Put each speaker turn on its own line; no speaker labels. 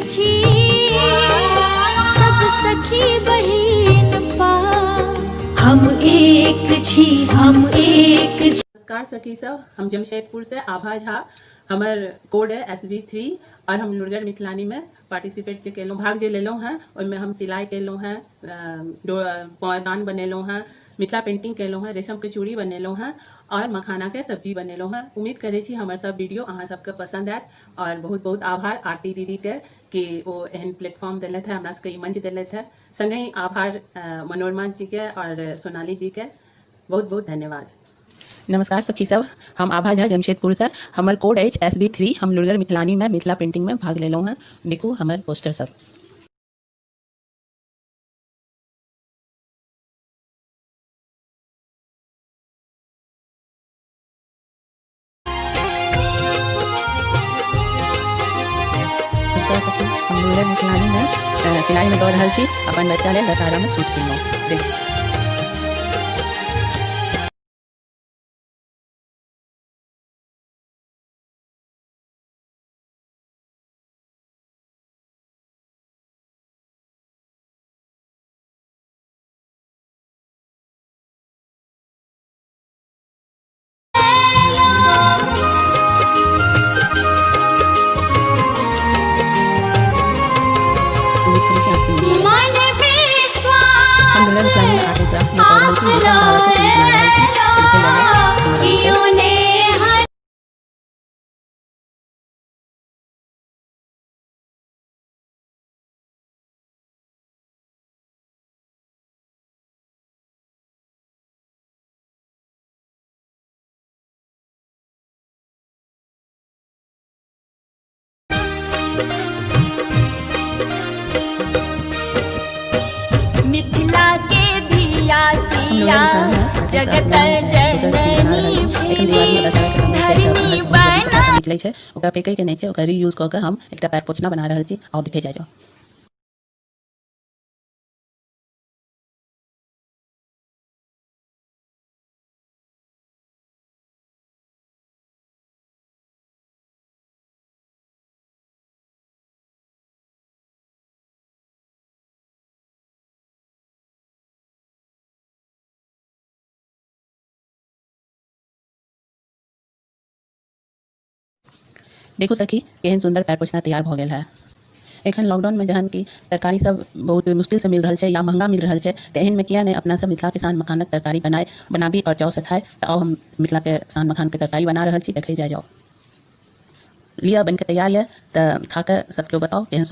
छी सब सखी बहिन पा, हम एक छी, हम एक छी।
नमस्कार सखी सब, हम जमशेदपुर से आभा झा। हमर कोड है SB3 और हम लुरगर मिथिलानी में पार्टिसिपेट केलहुँ, भाग जे लेलहुँ हैं। ओहिमे हम सिलाई केलहुँ हैं, पौदान बनेलहुँ हैं, मिथिला पेंटिंग केलहुँ हैं, रेशम के चूड़ी बनेलहुँ हैं और मखाना के सब्जी बनेलहुँ हैं। उम्मीद करै छी हमर सब वीडियो अहाँ सबके पसंद आयत और बहुत बहुत आभार आरती दीदी के कि वो एहन प्लेटफॉर्म दिलथि है, हमरा सबके ई मंच दिलथि है। संगे आभार मनोरमा जी के और सोनाली जी के, बहुत बहुत धन्यवाद। नमस्कार सखी सब, हम आभा झा जमशेदपुर से। हमर कोड है SB3। हम लुरगर मिथिलानी में मिथिला पेंटिंग में भाग लेलहुँ हैं। देखू हमर पोस्टर सब। सखी हम लुरगर मिथिलानी में सिलाई में दौड़ रहल छी, अपन बच्चा लेल दशहरा में सूट सीलहुँ। देखू
मिथिला के धिया सिया जगत जननी धरनी बना
निकलै छै, ओकरा फेकै के नहि छै, ओकरा रीयूज कऽ के हम एकटा पैर पोछना बना रहल छी। आओ देखे जाओ। देखू सखी केहन सुंदर पैर पोछना तैयार भऽ गेल है। एखन लॉकडाउन में जहन कि तरकारी सब बहुत मुश्किल से मिल रहा है या महंगा मिल रहा है, तो एहन में किया नहीं अपना सब मिथिला किसान मखानक तरकारी बनाबी और चाव से खाए। तो आओ हम मिथिला के किसान मखान के तरकारी बना रहा छी, देखे जाओ। लिया बन के तैयार है, तो खा के सबको बताओ केहन स्वाद।